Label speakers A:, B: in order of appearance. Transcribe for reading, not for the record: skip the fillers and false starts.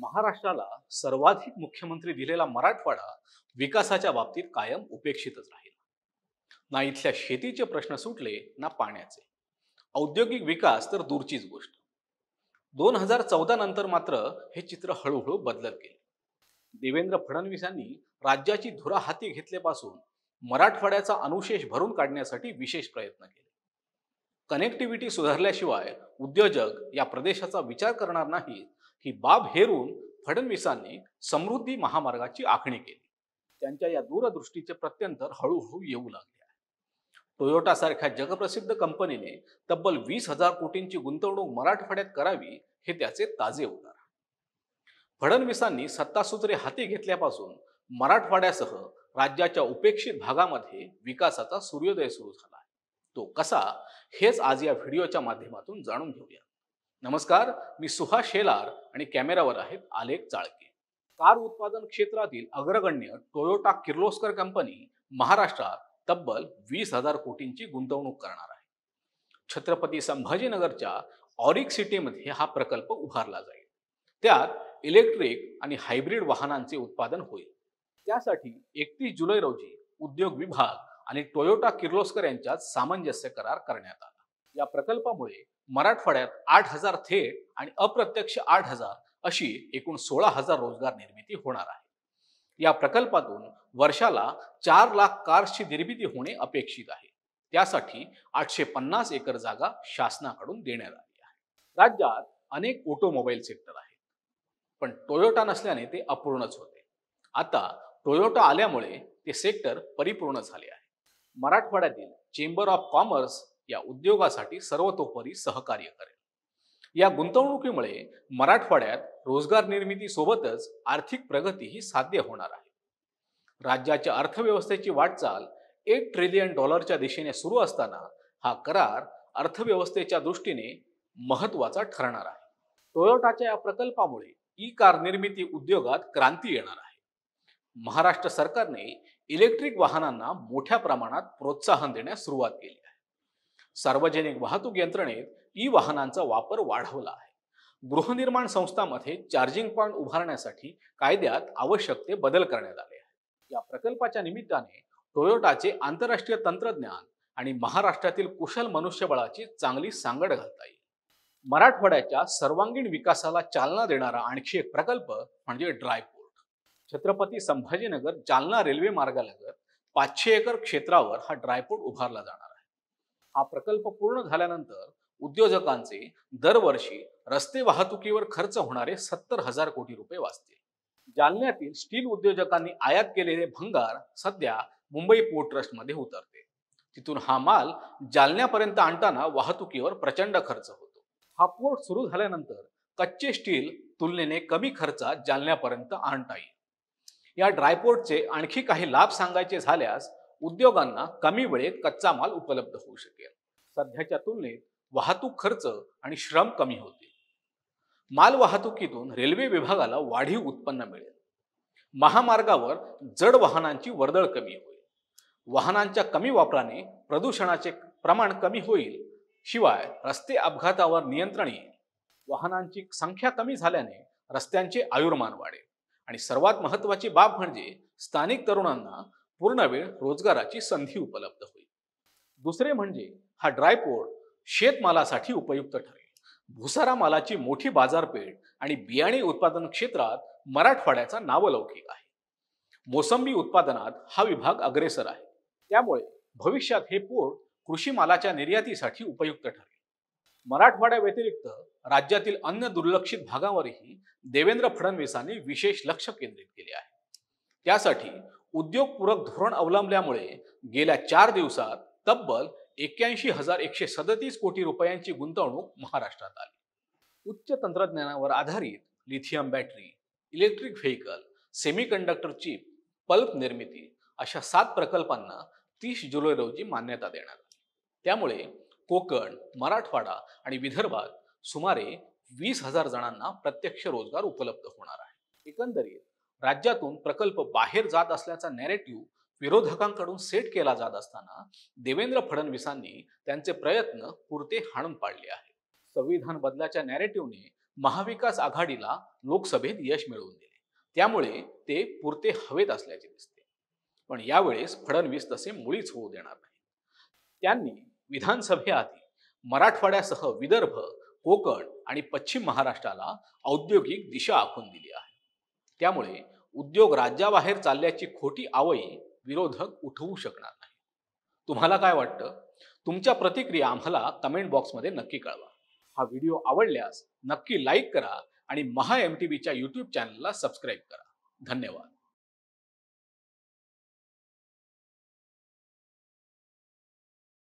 A: महाराष्ट्राला सर्वाधिक मुख्यमंत्री दिलेला मराठवाडा विकासाच्या बाबतीत कायम उपेक्षितच राहिला. ना इथल्या शेतीचे प्रश्न सुटले ना पाण्याचे. औद्योगिक विकास तर दूरचीच गोष्ट. 2014 नंतर मात्र हे चित्र हळूहळू बदलत गेले. देवेंद्र फडणवीसांनी राज्याची धुरा हाती घेतल्यापासून मराठवाड्याचा अनुशेष भरून काढण्यासाठी विशेष प्रयत्न केले. कनेक्टिव्हिटी सुधारल्याशिवाय उद्योजक या प्रदेशाचा विचार करणार नाहीत ही बाब हेरून फडणवीसांनी समृद्धी महामार्गाची आखणी केली. त्यांच्या या दूरदृष्टीचे प्रत्यंतर हळूहळू येऊ लागले आहे. टोयोटा सारख्या जगप्रसिद्ध कंपनीने तब्बल 20,000 कोटींची गुंतवणूक मराठवाड्यात करावी हे त्याचे ताजे उदाहरण. फडणवीसांनी सत्तासूत्रे हाती घेतल्यापासून मराठवाड्यासह राज्याच्या उपेक्षित भागामध्ये विकासाचा सूर्योदय सुरू झाला आहे. तो कसा हेच आज या व्हिडिओच्या माध्यमातून जाणून घेऊया. नमस्कार, मी सुहास शेलार आणि कॅमेरावर आहेत आलेख चाळके. कार उत्पादन क्षेत्रातील अग्रगण्य टोयोटा किर्लोस्कर कंपनी महाराष्ट्रात तब्बल 20,000 कोटींची गुंतवणूक करणार आहे. छत्रपती संभाजीनगरच्या ऑरिक सिटीमध्ये हा प्रकल्प उभारला जाईल. त्यात इलेक्ट्रिक आणि हायब्रिड वाहनांचे उत्पादन होईल. त्यासाठी 31 जुलै रोजी उद्योग विभाग आणि टोयोटा किर्लोस्कर यांच्यात सामंजस्य करार करण्यात आला. या प्रकल्पामुळे मराठवाड्यात 8,000 थेट आणि अप्रत्यक्ष 8,000 अशी एकूण 16,000 रोजगार निर्मिती होणार आहे. या प्रकल्पातून वर्षाला 4 लाख कार्सची निर्मिती होणे अपेक्षित आहे. त्यासाठी 850 एकर जागा शासनाकडून देण्यात आली आहे. राज्यात अनेक ऑटोमोबाईल सेक्टर आहेत, पण टोयोटा नसल्याने ते अपूर्णच होते. आता टोयोटा आल्यामुळे ते सेक्टर परिपूर्ण झाले आहे. मराठवाड्यातील चेंबर ऑफ कॉमर्स या उद्योगासाठी सर्वतोपरी सहकार्य करेल. या गुंतवणुकीमुळे मराठवाड्यात रोजगार निर्मिती सोबतच आर्थिक प्रगतीही साध्य होणार आहे. राज्याच्या अर्थव्यवस्थेची वाटचाल $1 ट्रिलियन दिशेने सुरू असताना हा करार अर्थव्यवस्थेच्या दृष्टीने महत्वाचा ठरणार आहे. टोयोटाच्या या प्रकल्पामुळे ई कार निर्मिती उद्योगात क्रांती येणार आहे. महाराष्ट्र सरकारने इलेक्ट्रिक वाहनांना मोठ्या प्रमाणात प्रोत्साहन देण्यास सुरुवात केली आहे. सार्वजनिक वाहतूक यंत्रणेत ई वाहनांचा वापर वाढवला आहे. गृहनिर्माण संस्थांमध्ये चार्जिंग पॉइंट उभारण्यासाठी कायद्यात आवश्यक ते बदल करण्यात आले आहेत. या प्रकल्पाच्या निमित्ताने टोयोटाचे आंतरराष्ट्रीय तंत्रज्ञान आणि महाराष्ट्रातील कुशल मनुष्यबळाची चांगली सांगड घालता येईल. मराठवाड्याच्या सर्वांगीण विकासाला चालना देणारा आणखी एक प्रकल्प म्हणजे ड्रायपोर्ट. छत्रपती संभाजीनगर जालना रेल्वे मार्गालगत 500 एकर क्षेत्रावर हा ड्रायपोर्ट उभारला जाणार आहे. हा प्रकल्प पूर्ण झाल्यानंतर उद्योजकांचे दरवर्षी रस्ते वाहतुकीवर खर्च होणारे 70,000 कोटी रुपये वाचतील. जालन्यातील स्टील उद्योजकांनी आयात केलेले भंगार सध्या मुंबई पोर्ट ट्रस्टमध्ये उतरते. तिथून हा माल जालन्यापर्यंत आणताना वाहतुकीवर प्रचंड खर्च होतो. हा पोर्ट सुरू झाल्यानंतर कच्चे स्टील तुलनेने कमी खर्चात जालन्यापर्यंत आणता येईल. या ड्रायपोर्टचे आणखी काही लाभ सांगायचे झाल्यास उद्योगांना कमी वेळेत कच्चा माल उपलब्ध होऊ शकेल. सध्याच्या तुलनेत वाहतूक खर्च आणि श्रम कमी होतील. माल वाहतुकीतून रेल्वे विभागाला वाढीव उत्पन्न मिळेल. महामार्गावर जड वाहनांची वर्दळ कमी होईल. वाहनांच्या कमी वापराने प्रदूषणाचे प्रमाण कमी होईल. शिवाय रस्ते अपघातावर नियंत्रण येईल. वाहनांची संख्या कमी झाल्याने रस्त्यांचे आयुर्मान वाढेल. आणि सर्वात महत्त्वाची बाब म्हणजे स्थानिक तरुणांना पूर्णवेळ रोजगाराची संधी उपलब्ध होईल. दुसरे म्हणजे हा ड्रायपोर्ट शेतमालासाठी उपयुक्त ठरेल. भुसारा मालाची मोठी बाजारपेठ आणि बियाणे उत्पादन क्षेत्रात मराठवाड्याचा नावलौकिक आहे. मोसंबी उत्पादनात हा विभाग अग्रेसर आहे. त्यामुळे भविष्यात हे पोर्ट कृषी मालाच्या निर्यातीसाठी उपयुक्त ठरेल. मराठवाड्या व्यतिरिक्त राज्यातील अन्य दुर्लक्षित भागावरही देवेंद्र फडणवीसांनी विशेष लक्ष केंद्रित केले आहे. त्यासाठी उद्योगपूरक धोरण अवलंबल्यामुळे गेल्या 4 दिवसात तब्बल 81,137 कोटी रुपयांची गुंतवणूक महाराष्ट्रात आली. उच्च तंत्रज्ञानावर आधारित lithium battery, electric vehicle, semiconductor chip, pulp निर्मिती अशा 7 प्रकल्पांना 30 जुलै रोजी मान्यता देण्यात आली. त्यामुळे कोकण, मराठवाडा आणि विदर्भात सुमारे 20,000 जणांना प्रत्यक्ष रोजगार उपलब्ध होणार आहे. एकंदरीत राज्यातून प्रकल्प बाहेर जात असल्याचा नॅरेटिव्ह विरोधकांकडून सेट केला जात असताना देवेंद्र फडणवीसांनी त्यांचे प्रयत्न पुरते हाणून पाडले आहेत. संविधान बदलाच्या नॅरेटिव्हने महाविकास आघाडीला लोकसभेत यश मिळवून दिले, त्यामुळे ते पुरते हवेत असल्याचे दिसते. पण यावेळेस फडणवीस तसे मुळीच होऊ देणार नाही. त्यांनी विधानसभेआधी मराठवाड्यासह विदर्भ, कोकण आणि पश्चिम महाराष्ट्राला औद्योगिक दिशा आखून दिली आहे. त्यामुळे उद्योग राज्याबाहेर चालल्याची खोटी आवई विरोधक उठवू शकणार नाही. तुम्हाला काय वाटतं? तुमच्या प्रतिक्रिया आम्हाला कमेंट बॉक्समध्ये नक्की कळवा. हा व्हिडिओ आवडल्यास नक्की लाईक करा आणि महा MTVच्या YouTube चॅनलला सबस्क्राईब करा. धन्यवाद.